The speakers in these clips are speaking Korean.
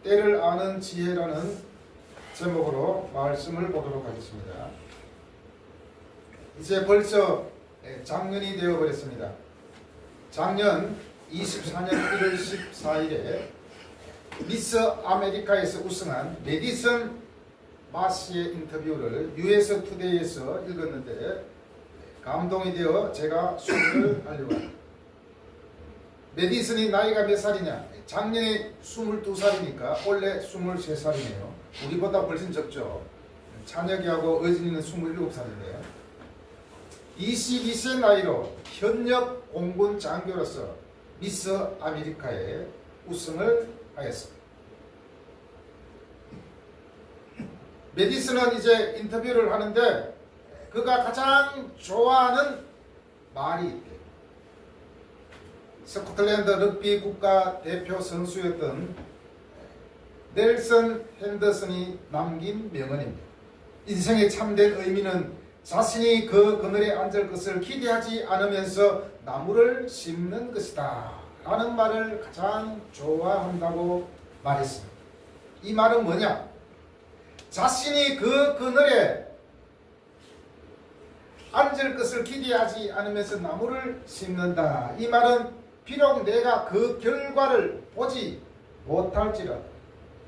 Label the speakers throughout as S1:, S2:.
S1: 때를 아는 지혜라는 제목으로 말씀을 보도록 하겠습니다. 이제 벌써 작년이 되어버렸습니다. 작년 24년 1월 14일에 미스 아메리카에서 우승한 메디슨 마시의 인터뷰를 US 투데이에서 읽었는데 감동이 되어 제가 소개를 하려고 합니다. 메디슨이 나이가 몇 살이냐? 작년에 22살이니까 원래 23살이네요. 우리보다 훨씬 적죠. 찬혁이하고 의진이는 27살인데요. 22세 나이로 현역 공군 장교로서 미스 아메리카에 우승을 하였습니다. 메디슨은 이제 인터뷰를 하는데 그가 가장 좋아하는 말이 있대요. 스코틀랜드 럭비 국가대표 선수였던 넬슨 핸더슨이 남긴 명언입니다. 인생의 참된 의미는 자신이 그 그늘에 앉을 것을 기대하지 않으면서 나무를 심는 것이다 라는 말을 가장 좋아한다고 말했습니다. 이 말은 뭐냐? 자신이 그 그늘에 앉을 것을 기대하지 않으면서 나무를 심는다. 이 말은 비록 내가 그 결과를 보지 못할지라도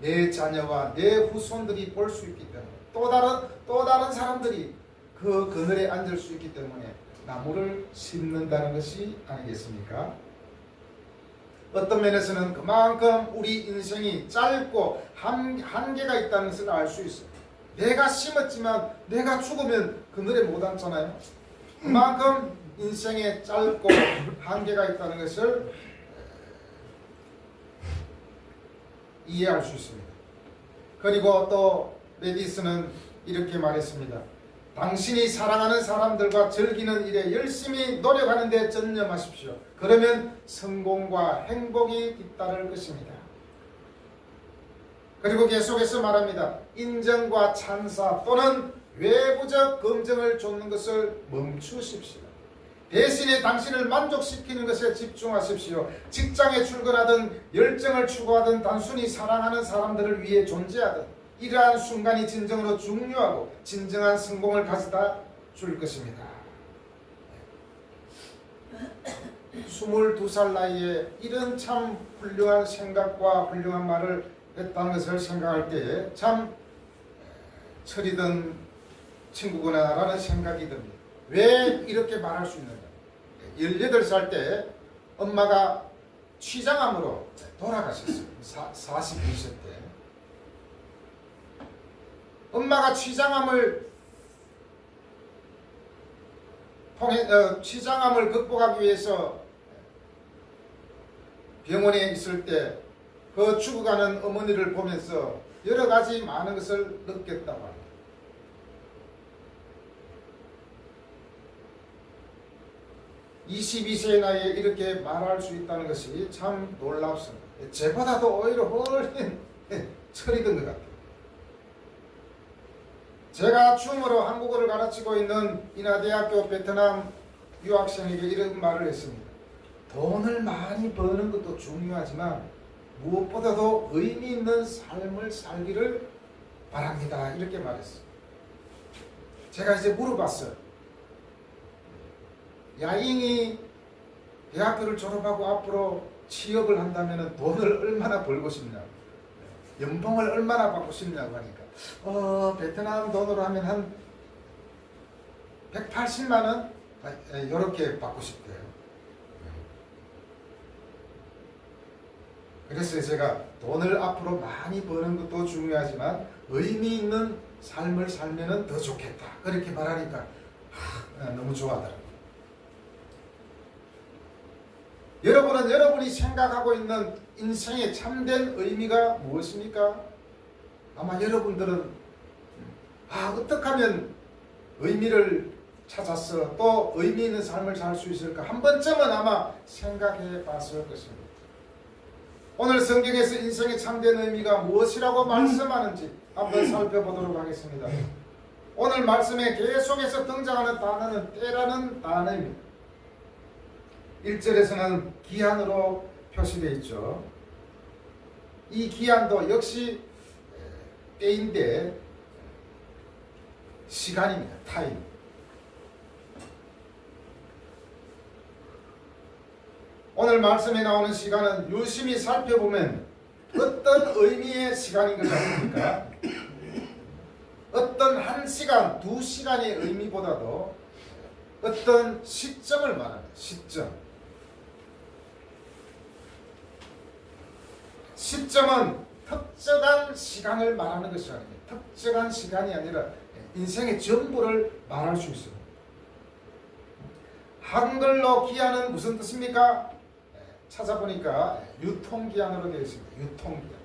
S1: 내 자녀와 내 후손들이 볼 수 있기 때문에 또 다른 사람들이 그 그늘에 앉을 수 있기 때문에 나무를 심는다는 것이 아니겠습니까? 어떤 면에서는 그만큼 우리 인생이 짧고 한계가 있다는 것을 알 수 있어요. 내가 심었지만 내가 죽으면 그늘에 못 앉잖아요. 그만큼 인생에 짧고 한계가 있다는 것을 이해할 수 있습니다. 그리고 또 메디슨은 이렇게 말했습니다. 당신이 사랑하는 사람들과 즐기는 일에 열심히 노력하는 데 전념하십시오. 그러면 성공과 행복이 뒤따를 것입니다. 그리고 계속해서 말합니다. 인정과 찬사 또는 외부적 검증을 쫓는 것을 멈추십시오. 대신에 당신을 만족시키는 것에 집중하십시오. 직장에 출근하든 열정을 추구하든 단순히 사랑하는 사람들을 위해 존재하든 이러한 순간이 진정으로 중요하고 진정한 성공을 가져다 줄 것입니다. 22살 나이에 이런 참 훌륭한 생각과 훌륭한 말을 했다는 것을 생각할 때에 참 철이든 친구구나 라는 생각이 듭니다. 왜 이렇게 말할 수 있는가? 18살 때 엄마가 취장암으로 돌아가셨어요. 42세 때. 엄마가 취장암을 극복하기 위해서 병원에 있을 때 그 죽어가는 어머니를 보면서 여러 가지 많은 것을 느꼈단 말이에요. (22세의) 나이에 이렇게 말할 수 있다는 것이 참 놀랍습니다. 제보다도 오히려 훨씬 철이던 것 같아요. 제가 춤으로 한국어를 가르치고 있는 인하대학교 베트남 유학생에게 이런 말을 했습니다. 돈을 많이 버는 것도 중요하지만 무엇보다도 의미 있는 삶을 살기를 바랍니다. 이렇게 말했어요. 제가 이제 물어봤어요. 야인이 대학교를 졸업하고 앞으로 취업을 한다면 돈을 얼마나 벌고 싶냐, 연봉을 얼마나 받고 싶냐고 하니까 베트남 돈으로 하면 한 180만 원 이렇게 받고 싶대요. 그래서 제가 돈을 앞으로 많이 버는 것도 중요하지만 의미 있는 삶을 살면 더 좋겠다 그렇게 말하니까 너무 좋아하더라고요. 여러분은 여러분이 생각하고 있는 인생의 참된 의미가 무엇입니까? 아마 여러분들은 어떻게 하면 의미를 찾아서 또 의미 있는 삶을 살 수 있을까 한 번쯤은 아마 생각해 봤을 것입니다. 오늘 성경에서 인생의 참된 의미가 무엇이라고 말씀하는지 한번 살펴보도록 하겠습니다. 오늘 말씀에 계속해서 등장하는 단어는 때라는 단어입니다. 1절에서는 기한으로 표시되어 있죠. 이 기한도 역시 때인데 시간입니다. 타임. 오늘 말씀에 나오는 시간은 유심히 살펴보면 어떤 의미의 시간인 것 같습니까? 어떤 한 시간, 두 시간의 의미보다도 어떤 시점을 말합니다. 시점. 시점은 특정한 시간을 말하는 것이 아닙니다. 특정한 시간이 아니라 인생의 전부를 말할 수 있습니다. 한글로 기한은 무슨 뜻입니까? 찾아보니까 유통기한으로 되어 있습니다. 유통기한.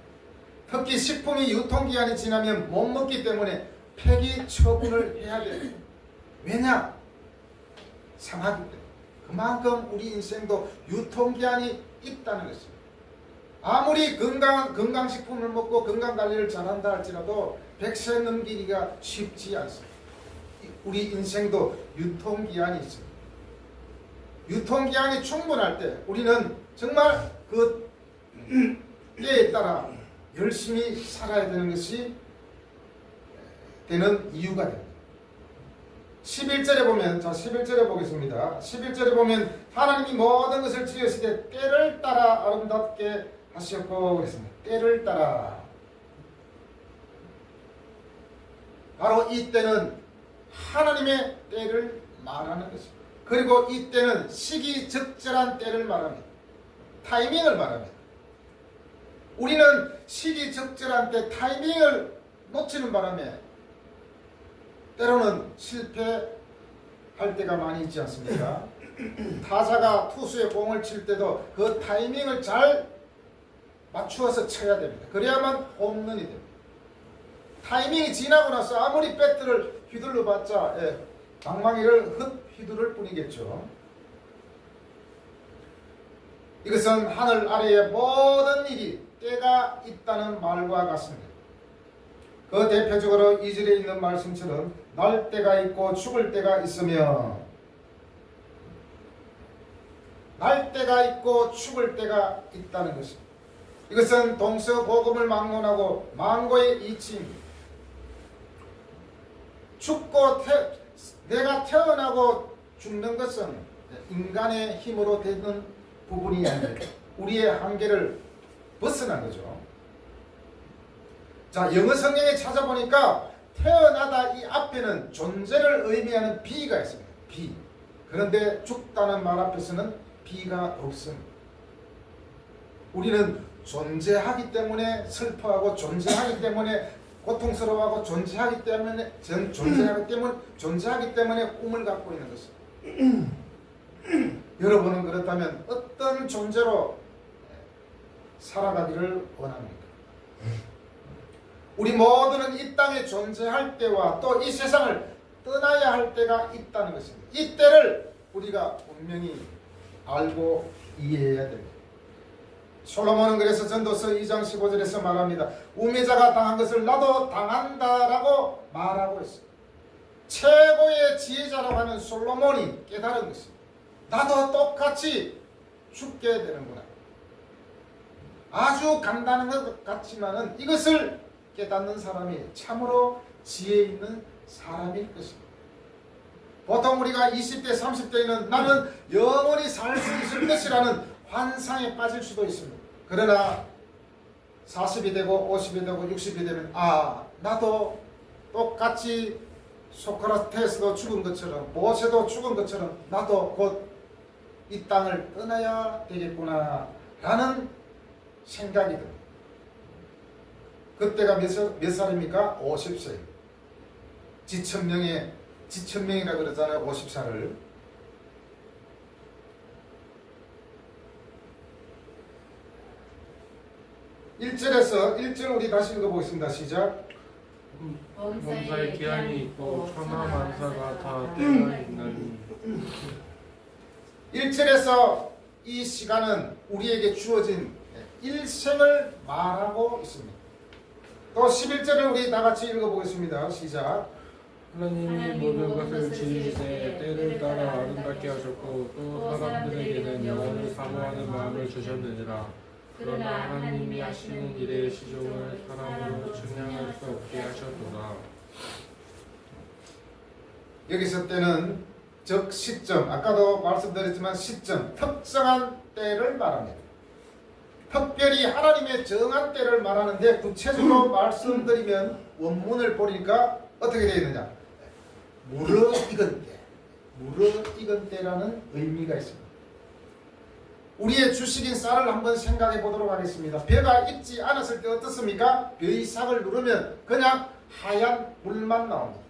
S1: 특히 식품이 유통기한이 지나면 못 먹기 때문에 폐기 처분을 해야 됩니다. 왜냐? 상하기 때문에. 그만큼 우리 인생도 유통기한이 있다는 것입니다. 아무리 건강식품을 먹고 건강관리를 잘한다 할지라도 100세 넘기기가 쉽지 않습니다. 우리 인생도 유통기한이 있습니다. 유통기한이 충분할 때 우리는 정말 그 때에 따라 열심히 살아야 되는 것이 되는 이유가 됩니다. 11절에 보면, 자 11절에 보겠습니다. 11절에 보면 하나님이 모든 것을 지으실 때 때를 따라 아름답게 하셨고 그랬습니다. 때를 따라. 바로 이 때는 하나님의 때를 말하는 것입니다. 그리고 이 때는 시기적절한 때를 말합니다. 타이밍을 말합니다. 우리는 시기적절한 때 타이밍을 놓치는 바람에 때로는 실패할 때가 많이 있지 않습니까? 타자가 투수의 공을 칠 때도 그 타이밍을 잘 맞추어서 쳐야 됩니다. 그래야만 홈런이 됩니다. 타이밍이 지나고 나서 아무리 배트를 휘둘러봤자 방망이를 휘두를 뿐이겠죠. 이것은 하늘 아래의 모든 일이 때가 있다는 말과 같습니다. 그 대표적으로 2절에 있는 말씀처럼 날 때가 있고 죽을 때가 있으며 날 때가 있고 죽을 때가 있다는 것입니다. 이것은 동서고금을 막론하고 망고의 이치입니다. 내가 태어나고 죽는 것은 인간의 힘으로 되는 부분이 아니라 우리의 한계를 벗어난 거죠. 자, 영어 성경에 찾아보니까 태어나다 이 앞에는 존재를 의미하는 be가 있습니다. be. 그런데 죽다는 말 앞에서는 be가 없습니다. 우리는 존재하기 때문에 슬퍼하고 존재하기 때문에 고통스러워하고 존재하기 때문에 꿈을 갖고 있는 것입니다. 여러분은 그렇다면 어떤 존재로 살아가기를 원합니까? 우리 모두는 이 땅에 존재할 때와 또 이 세상을 떠나야 할 때가 있다는 것입니다. 이 때를 우리가 분명히 알고 이해해야 됩니다. 솔로몬은 그래서 전도서 2장 15절에서 말합니다. 우매자가 당한 것을 나도 당한다라고 말하고 있습니다. 최고의 지혜자라고 하는 솔로몬이 깨달은 것입니다. 나도 똑같이 죽게 되는구나. 아주 간단한 것 같지만은 이것을 깨닫는 사람이 참으로 지혜 있는 사람일 것입니다. 보통 우리가 20대, 30대에는 나는 영원히 살 수 있을 것이라는 환상에 빠질 수도 있습니다. 그러나 40이 되고 50이 되고 60이 되면 나도 똑같이 소크라테스도 죽은 것처럼 모세도 죽은 것처럼 나도 곧 이 땅을 떠나야 되겠구나 라는 생각이 듭니다. 그때가 몇 살입니까? 50세. 지천명이라 그러잖아요. 50살을. 1절 우리 다시 읽어보겠습니다. 시작.
S2: 범사의 기한이 있고 천하 만사가 다 때가 있나니.
S1: 1절에서 이 시간은 우리에게 주어진 일생을 말하고 있습니다. 또 11절을 우리 다 같이 읽어보겠습니다. 시작.
S2: 하나님이 모든 것을 지으시되 때를 따라 아름답게 하셨고 또 사람들에게는 영혼을 사모하는 마음을 주셨느니라. 그러나 하나님이 하시는 일의 시종을 사람으로 측량할 수 없게 하셨도다.
S1: 여기서 때는 즉 시점, 아까도 말씀드렸지만 시점, 특정한 때를 말합니다. 특별히 하나님의 정한 때를 말하는데 구체적으로 말씀드리면 원문을 보니까 어떻게 되어 있느냐, 무르익은 때, 무르익은 때라는 의미가 있습니다. 우리의 주식인 쌀을 한번 생각해 보도록 하겠습니다. 벼가 익지 않았을 때 어떻습니까? 벼의 싹을 누르면 그냥 하얀 물만 나옵니다.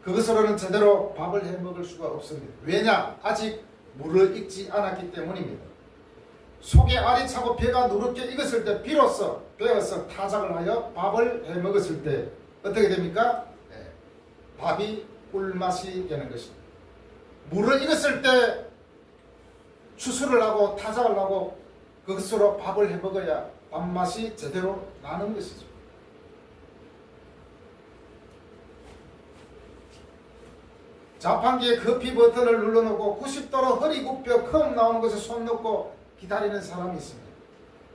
S1: 그것으로는 제대로 밥을 해 먹을 수가 없습니다. 왜냐? 아직 무르익지 않았기 때문입니다. 속에 알이 차고 벼가 누렇게 익었을 때 비로소 베어서 타작을 하여 밥을 해 먹었을 때 어떻게 됩니까? 밥이 꿀맛이 되는 것입니다. 무르익었을 때 추수를 하고 타작을 하고 그것으로 밥을 해 먹어야 밥맛이 제대로 나는 것이죠. 자판기에 커피 버튼을 눌러놓고 90도로 허리 굽혀 컵 나오는 것에 손 넣고 기다리는 사람이 있습니다.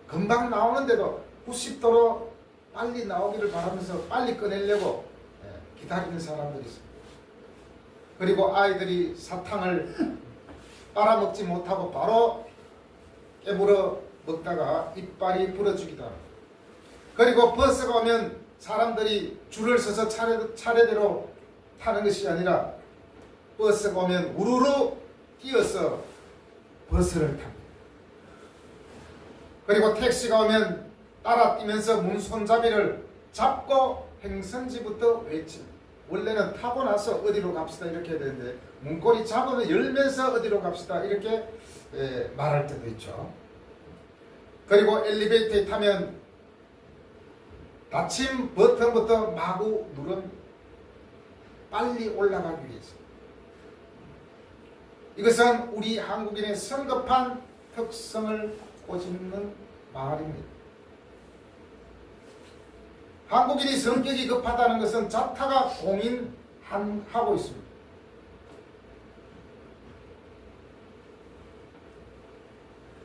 S1: 금방 나오는데도 90도로 빨리 나오기를 바라면서 빨리 꺼내려고 기다리는 사람들이 있습니다. 그리고 아이들이 사탕을 빨아먹지 못하고 바로 깨물어 먹다가 이빨이 부러지기도 합니다. 그리고 버스가 오면 사람들이 줄을 서서 차례대로 타는 것이 아니라 버스가 오면 우르르 뛰어서 버스를 탑니다. 그리고 택시가 오면 따라 뛰면서 문 손잡이를 잡고 행선지부터 외칩니다. 원래는 타고 나서 어디로 갑시다 이렇게 해야 되는데 문고리 잡으면 열면서 어디로 갑시다 이렇게 말할 때도 있죠. 그리고 엘리베이터에 타면 닫힘 버튼부터 마구 누릅니다. 빨리 올라가기 위해서. 이것은 우리 한국인의 성급한 특성을 꼬집는 말입니다. 한국인이 성격이 급하다는 것은 자타가 공인하고 있습니다.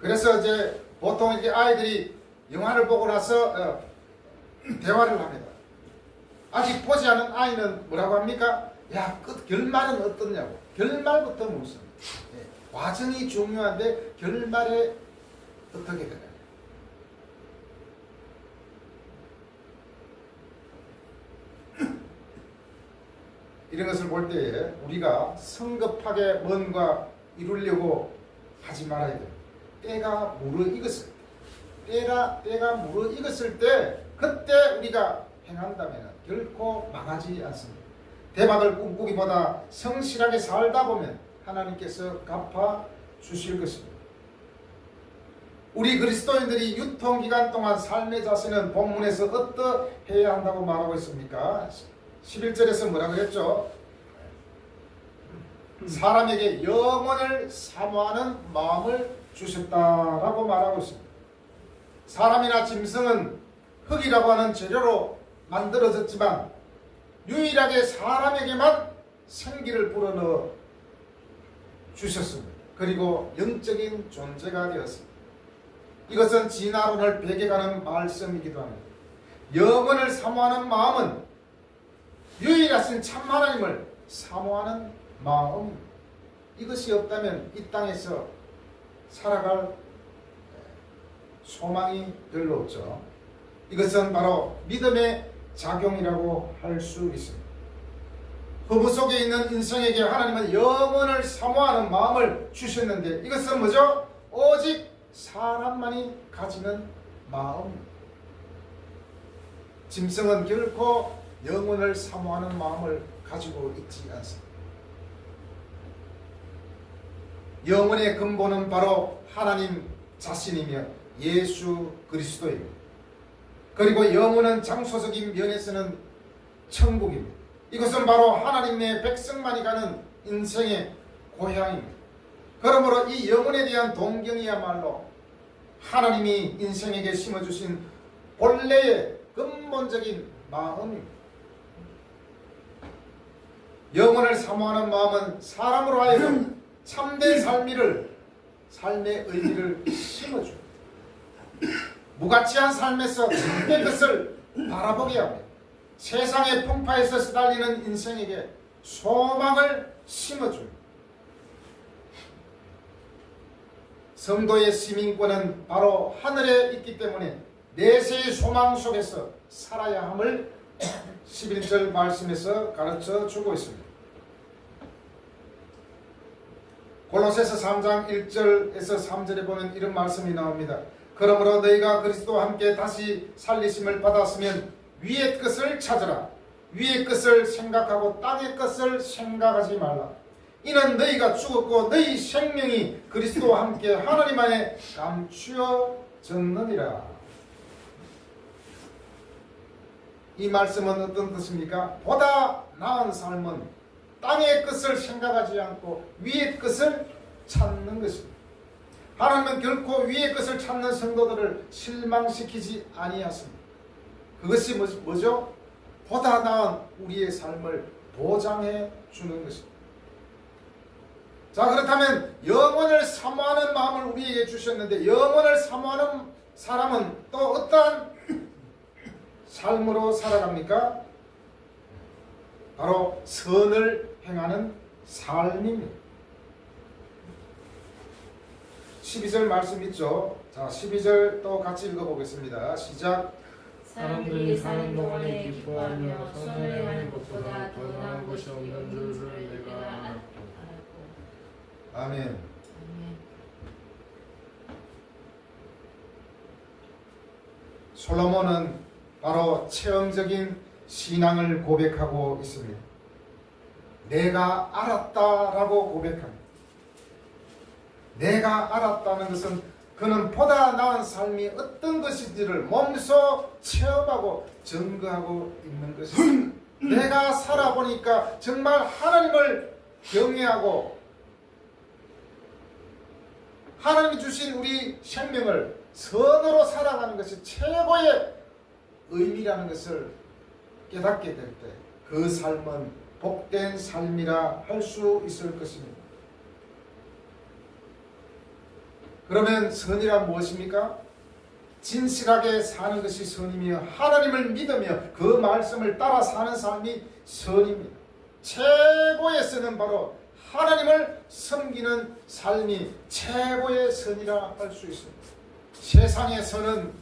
S1: 그래서 이제 보통 이렇게 아이들이 영화를 보고 나서 대화를 합니다. 아직 보지 않은 아이는 뭐라고 합니까? 야, 끝 결말은 어떻냐고. 결말부터 묻습니다. 과정이 중요한데 결말에 어떻게 되냐. 이런 것을 볼 때에 우리가 성급하게 뭔가 이루려고 하지 말아야 됩니다. 때가 무르익었을 때, 때가 무르익었을 때 그때 우리가 행한다면 결코 망하지 않습니다. 대박을 꿈꾸기보다 성실하게 살다 보면 하나님께서 갚아 주실 것입니다. 우리 그리스도인들이 유통기간 동안 삶의 자세는 본문에서 어떠해야 한다고 말하고 있습니까? 11절에서 뭐라 그랬죠? 사람에게 영원을 사모하는 마음을 주셨다라고 말하고 있습니다. 사람이나 짐승은 흙이라고 하는 재료로 만들어졌지만 유일하게 사람에게만 생기를 불어넣어 주셨습니다. 그리고 영적인 존재가 되었습니다. 이것은 진화론을 배경하는 말씀이기도 합니다. 영원을 사모하는 마음은 유일하신 참 하나님을 사모하는 마음, 이것이 없다면 이 땅에서 살아갈 소망이 별로 없죠. 이것은 바로 믿음의 작용이라고 할 수 있습니다. 허무 속에 있는 인생에게 하나님은 영원을 사모하는 마음을 주셨는데 이것은 뭐죠? 오직 사람만이 가지는 마음입니다. 짐승은 결코 영원을 사모하는 마음을 가지고 있지 않습니다. 영원의 근본은 바로 하나님 자신이며 예수 그리스도입니다. 그리고 영원은 장소적인 면에서는 천국입니다. 이것은 바로 하나님의 백성만이 가는 인생의 고향입니다. 그러므로 이 영혼에 대한 동경이야말로 하나님이 인생에게 심어주신 본래의 근본적인 마음입니다. 영혼을 사모하는 마음은 사람으로 하여금 참된 삶의 의미를 심어줍니다. 무가치한 삶에서 참된 것을 바라보게 하며 세상의 풍파에서 시달리는 인생에게 소망을 심어줍니다. 성도의 시민권은 바로 하늘에 있기 때문에 내세의 소망 속에서 살아야 함을 11절 말씀에서 가르쳐 주고 있습니다. 골로새서 3장 1절에서 3절에 보면 이런 말씀이 나옵니다. 그러므로 너희가 그리스도와 함께 다시 살리심을 받았으면 위의 것을 찾으라. 위의 것을 생각하고 땅의 것을 생각하지 말라. 이는 너희가 죽었고 너희 생명이 그리스도와 함께 하나님 안에 감추어졌느니라. 이 말씀은 어떤 뜻입니까? 보다 나은 삶은 땅의 것을 생각하지 않고 위의 것을 찾는 것입니다. 하나님은 결코 위의 것을 찾는 성도들을 실망시키지 아니하십니다. 그것이 뭐죠? 보다 나은 우리의 삶을 보장해 주는 것입니다. 자, 그렇다면 영원을 사모하는 마음을 우리에게 주셨는데 영원을 사모하는 사람은 또 어떠한 삶으로 살아갑니까? 바로 선을 행하는 삶입니다. 12절 말씀 있죠? 자, 12절 또 같이 읽어보겠습니다. 시작.
S2: 사람들이 사는 동안에 기뻐하며 선을 행하는 것보다 더 나은 것이 없는 줄을 내가 알았고.
S1: 아멘. 솔로몬은 바로 체험적인 신앙을 고백하고 있습니다. 내가 알았다라고 고백합니다. 내가 알았다는 것은 그는 보다 나은 삶이 어떤 것인지를 몸소 체험하고 증거하고 있는 것입니다. 내가 살아보니까 정말 하나님을 경외하고 하나님이 주신 우리 생명을 선으로 살아가는 것이 최고의 의미라는 것을 깨닫게 될 때 그 삶은 복된 삶이라 할 수 있을 것입니다. 그러면 선이란 무엇입니까? 진실하게 사는 것이 선이며 하나님을 믿으며 그 말씀을 따라 사는 삶이 선입니다. 최고의 선은 바로 하나님을 섬기는 삶이 최고의 선이라 할 수 있습니다. 세상의 선은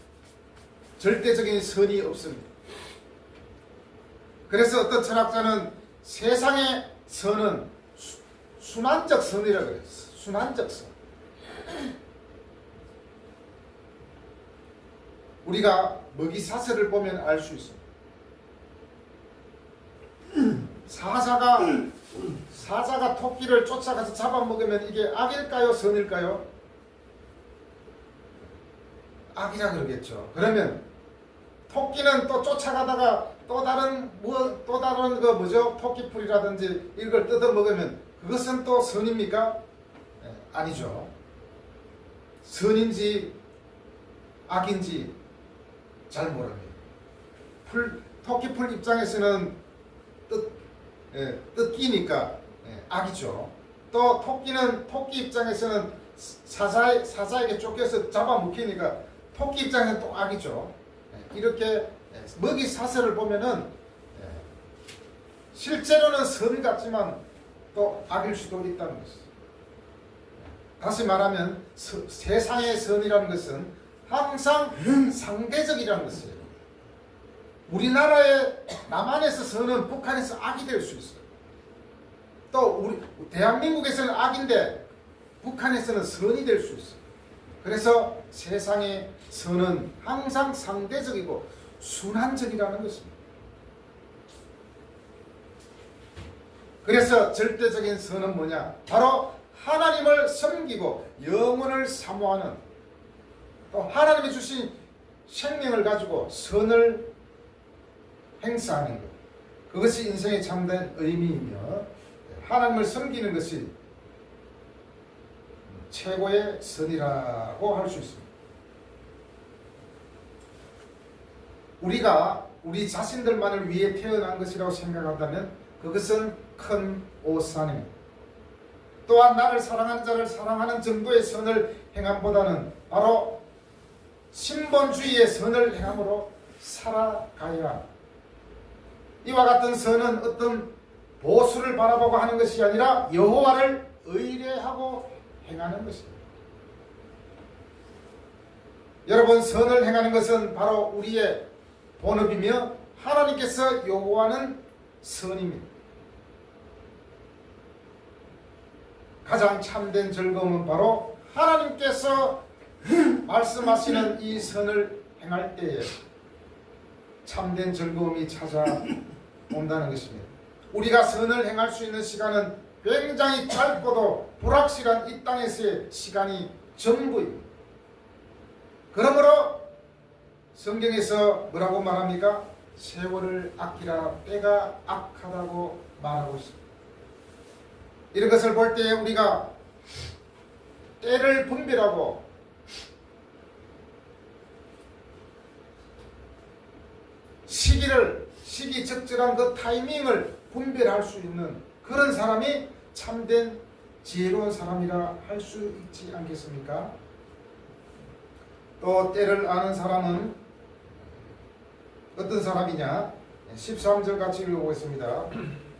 S1: 절대적인 선이 없습니다. 그래서 어떤 철학자는 세상의 선은 순환적 선이라고 그랬어요. 순환적 선. 우리가 먹이사슬을 보면 알 수 있습니다. 사자가 토끼를 쫓아가서 잡아먹으면 이게 악일까요? 선일까요? 악이라 그러겠죠. 그러면 토끼는 또 쫓아가다가 또 다른 거 뭐죠? 토끼풀이라든지 이걸 뜯어 먹으면 그것은 또 선입니까? 네, 아니죠. 선인지 악인지 잘 모릅니다. 토끼풀 입장에서는 뜯기니까 악이죠. 또 토끼 입장에서는 사자에게 쫓겨서 잡아먹히니까 토끼 입장에서는 또 악이죠. 이렇게 먹이 사슬을 보면은 실제로는 선 같지만 또 악일 수도 있다는 것이죠. 다시 말하면 세상의 선이라는 것은 항상 상대적이라는 것이에요. 우리나라의 남한에서 선은 북한에서 악이 될 수 있어요. 또 우리 대한민국에서는 악인데 북한에서는 선이 될 수 있어요. 그래서 세상의 선은 항상 상대적이고 순환적이라는 것입니다. 그래서 절대적인 선은 뭐냐? 바로 하나님을 섬기고 영혼을 사모하는, 또 하나님이 주신 생명을 가지고 선을 행사하는 것, 그것이 인생의 참된 의미이며 하나님을 섬기는 것이 최고의 선이라고 할 수 있습니다. 우리가 우리 자신들만을 위해 태어난 것이라고 생각한다면 그것은 큰 오산입니다. 또한 나를 사랑하는 자를 사랑하는 정도의 선을 행함보다는 바로 신본주의의 선을 행함으로 살아가야 합니다. 이와 같은 선은 어떤 보수를 바라보고 하는 것이 아니라 여호와를 의뢰하고 행하는 것입니다. 여러분, 선을 행하는 것은 바로 우리의 본업이며 하나님께서 요구하는 선입니다. 가장 참된 즐거움은 바로 하나님께서 말씀하시는 이 선을 행할 때에 참된 즐거움이 찾아온다는 것입니다. 우리가 선을 행할 수 있는 시간은 굉장히 짧고도 불확실한 이 땅에서의 시간이 전부입니다. 그러므로 성경에서 뭐라고 말합니까? 세월을 아끼라, 때가 악하다고 말하고 있습니다. 이런 것을 볼 때 우리가 때를 분별하고 시기 적절한 그 타이밍을 분별할 수 있는 그런 사람이 참된 지혜로운 사람이라 할 수 있지 않겠습니까? 또 때를 아는 사람은 어떤 사람이냐? 13절 같이 읽어보겠습니다.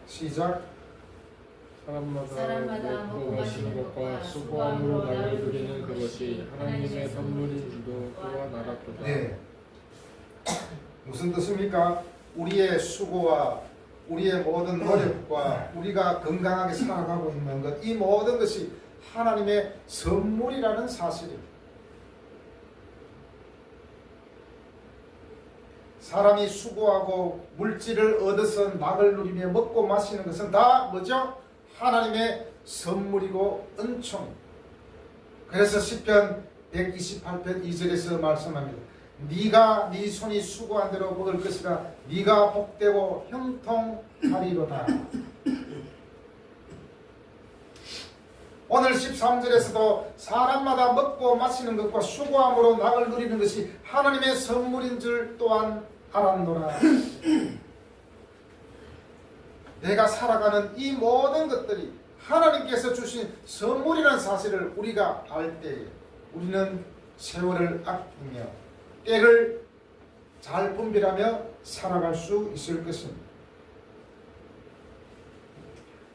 S1: 시작.
S2: 사람마다 먹고 마시는 것과 수고함으로 나를 누리는 그것이 하나님의 선물인 줄도 또한 알았도다.
S1: 네. 무슨 뜻입니까? 우리의 수고와 우리의 모든 노력과 우리가 건강하게 살아가고 있는 것, 이 모든 것이 하나님의 선물이라는 사실입니다. 사람이 수고하고 물질을 얻어서 낙을 누리며 먹고 마시는 것은 다 뭐죠? 하나님의 선물이고 은총입니다. 그래서 시편 128편 2절에서 말씀합니다. 네가 네 손이 수고한 대로 먹을 것이라, 네가 복되고 형통하리로다. 오늘 13절에서도 사람마다 먹고 마시는 것과 수고함으로 낙을 누리는 것이 하나님의 선물인 줄 또한 알았노라. 내가 살아가는 이 모든 것들이 하나님께서 주신 선물이라는 사실을 우리가 알 때에 우리는 세월을 아끼며 때를 잘 분별하며 살아갈 수 있을 것입니다.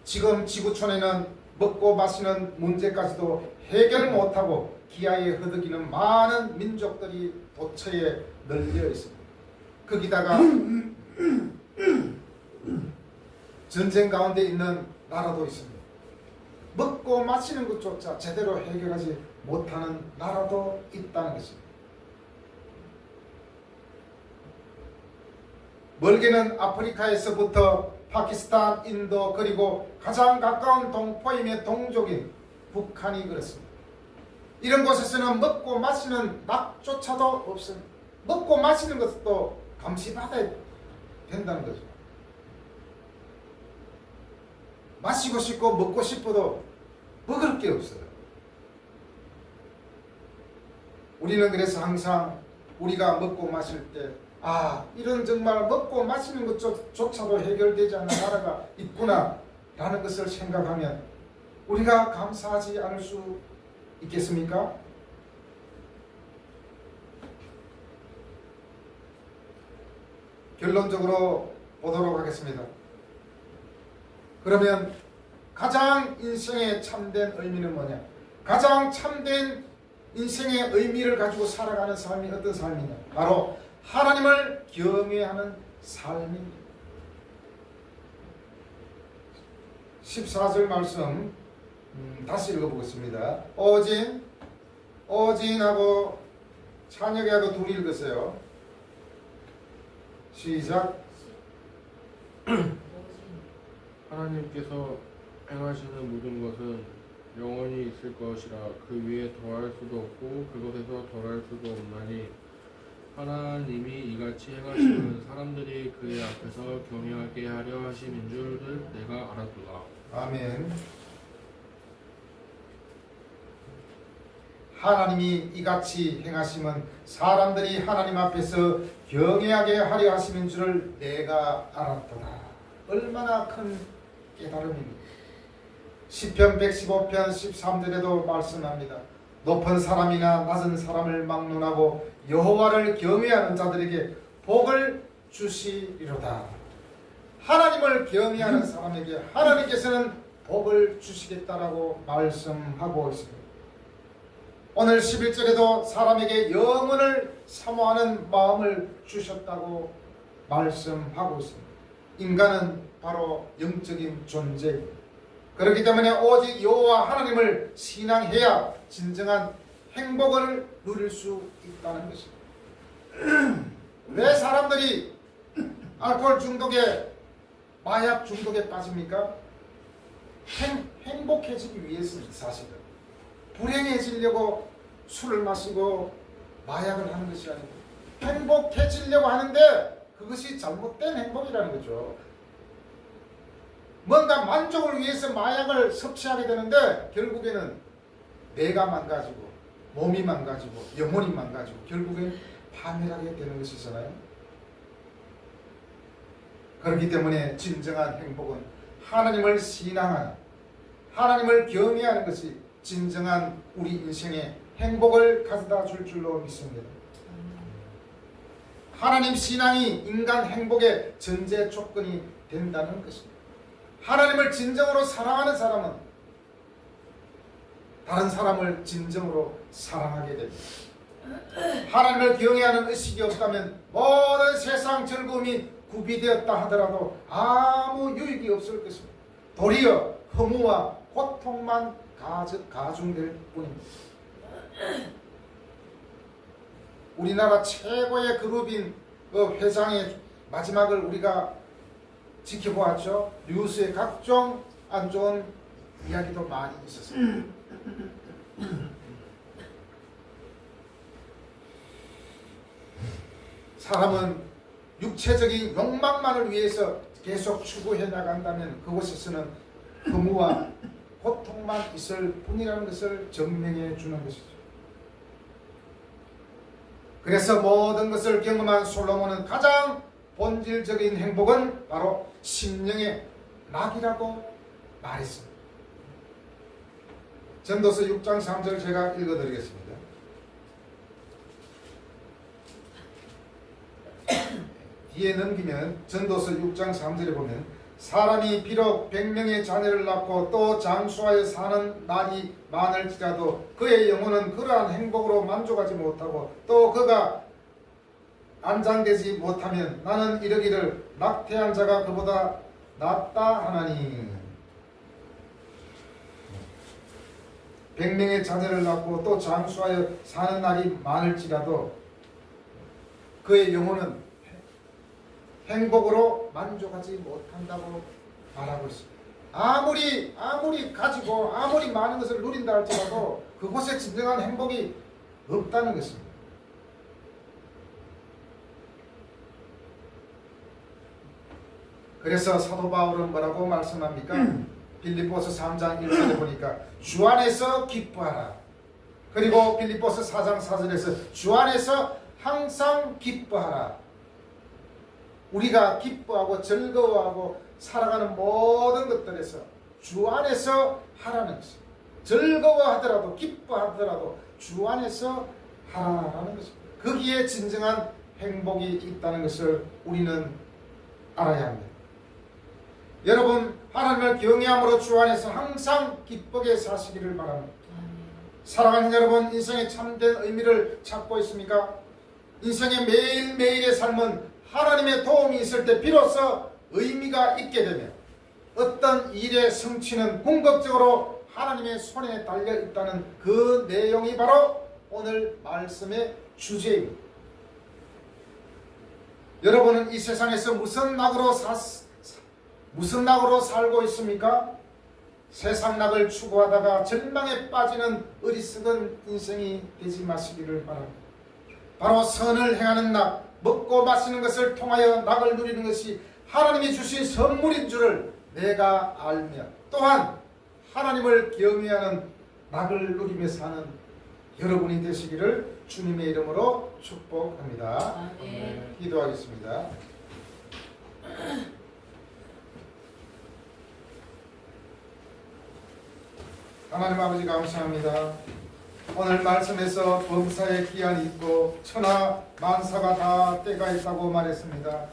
S1: 지금 지구촌에는 먹고 마시는 문제까지도 해결을 못하고 기아에 허덕이는 많은 민족들이 도처에 널려 있습니다. 거기다가 전쟁 가운데 있는 나라도 있습니다. 먹고 마시는 것조차 제대로 해결하지 못하는 나라도 있다는 것입니다. 멀게는 아프리카에서부터 파키스탄, 인도, 그리고 가장 가까운 동포이며 동족인 북한이 그렇습니다. 이런 곳에서는 먹고 마시는 낙조차도 없습니다. 먹고 마시는 것도 감시받아야 된다는 거죠. 마시고 싶고 먹고 싶어도 먹을 게 없어요. 우리는 그래서 항상 우리가 먹고 마실 때 이런 정말 먹고 마시는 것조차도 해결되지 않는 나라가 있구나 라는 것을 생각하면 우리가 감사하지 않을 수 있겠습니까? 결론적으로 보도록 하겠습니다. 그러면 가장 인생의 참된 의미는 뭐냐? 가장 참된 인생의 의미를 가지고 살아가는 삶이 어떤 삶이냐? 바로 하나님을 경외하는 삶입니다. 14절 말씀 다시 읽어보겠습니다. 오진하고 찬혁이하고 둘이 읽으세요. 시작.
S3: 하나님께서 행하시는 모든 것은 영원히 있을 것이라 그 위에 더할 수도 없고 그것에서 덜할 수도 없나니 하나님이 이같이 행하시는 사람들이 그의 앞에서 경외하게 하려 하심인 줄을 내가 알았도다.
S1: 아멘. 하나님이 이같이 행하심은 사람들이 하나님 앞에서 경외하게 하려 하심인 줄을 내가 알았도다. 얼마나 큰 깨달음입니다. 시편 115편 13절에도 말씀합니다. 높은 사람이나 낮은 사람을 막론하고 여호와를 경외하는 자들에게 복을 주시리로다. 하나님을 경외하는 사람에게 하나님께서는 복을 주시겠다라고 말씀하고 있습니다. 오늘 11절에도 사람에게 영원을 사모하는 마음을 주셨다고 말씀하고 있습니다. 인간은 바로 영적인 존재입니다. 그렇기 때문에 오직 여호와 하나님을 신앙해야 진정한 행복을 누릴 수 있다는 것입니다. 왜 사람들이 알코올 중독에 마약 중독에 빠집니까? 행복해지기 위해서입니다. 사실은 불행해지려고 술을 마시고 마약을 하는 것이 아니고 행복해지려고 하는데 그것이 잘못된 행복이라는 거죠. 뭔가 만족을 위해서 마약을 섭취하게 되는데 결국에는 뇌가 망가지고 몸이 망가지고 영혼이 망가지고 결국엔 파멸하게 되는 것이잖아요. 그렇기 때문에 진정한 행복은 하나님을 신앙하는, 하나님을 경외하는 것이 진정한 우리 인생의 행복을 가져다 줄 줄로 믿습니다. 하나님 신앙이 인간 행복의 전제 조건이 된다는 것입니다. 하나님을 진정으로 사랑하는 사람은 다른 사람을 진정으로 사랑하게 됩니다. 하나님을 경외하는 의식이 없다면 모든 세상 즐거움이 구비되었다 하더라도 아무 유익이 없을 것입니다. 도리어 허무와 고통만 가중될 뿐입니다. 우리나라 최고의 그룹인 그 회장의 마지막을 우리가 지켜보았죠. 뉴스에 각종 안 좋은 이야기도 많이 있었습니다. 사람은 육체적인 욕망만을 위해서 계속 추구해 나간다면 그곳에서는 허무와 고통만 있을 뿐이라는 것을 증명해 주는 것이죠. 그래서 모든 것을 경험한 솔로몬은 가장 본질적인 행복은 바로 심령의 낙이라고 말했습니다. 전도서 6장 3절 제가 읽어드리겠습니다. 뒤에 넘기면 전도서 6장 3절에 보면 사람이 비록 100명의 자녀를 낳고 또 장수하여 사는 날이 많을지라도 그의 영혼은 그러한 행복으로 만족하지 못하고 또 그가 안장되지 못하면 나는 이르기를 낙태한 자가 그보다 낫다 하나니. 100명의 자녀를 낳고 또 장수하여 사는 날이 많을지라도 그의 영혼은 행복으로 만족하지 못한다고 말하고 있습니다. 아무리 가지고 아무리 많은 것을 누린다 할지라도 그곳에 진정한 행복이 없다는 것입니다. 그래서 사도 바울은 뭐라고 말씀합니까? 빌립보서 3장 1절에 보니까 주 안에서 기뻐하라. 그리고 빌립보서 4장 4절에서 주 안에서 항상 기뻐하라. 우리가 기뻐하고 즐거워하고 살아가는 모든 것들에서 주 안에서 하라는 것입니다. 즐거워하더라도 기뻐하더라도 주 안에서 하라는 것입니다. 거기에 진정한 행복이 있다는 것을 우리는 알아야 합니다. 여러분, 하나님을 경외함으로 주 안에서 항상 기쁘게 사시기를 바랍니다. 사랑하는 여러분, 인생의 참된 의미를 찾고 있습니까? 인생의 매일매일의 삶은 하나님의 도움이 있을 때 비로소 의미가 있게 되며 어떤 일의 성취는 궁극적으로 하나님의 손에 달려 있다는 그 내용이 바로 오늘 말씀의 주제입니다. 여러분은 이 세상에서 무슨 낙으로 살고 있습니까? 세상 낙을 추구하다가 절망에 빠지는 어리석은 인생이 되지 마시기를 바랍니다. 바로 선을 행하는 낙, 먹고 마시는 것을 통하여 낙을 누리는 것이 하나님이 주신 선물인 줄을 내가 알며 또한 하나님을 경외하는 낙을 누리며 사는 여러분이 되시기를 주님의 이름으로 축복합니다.
S2: 아멘.
S1: 기도하겠습니다. 하나님 아버지 감사합니다. 오늘 말씀에서 범사의 기한이 있고 천하 만사가 다 때가 있다고 말했습니다.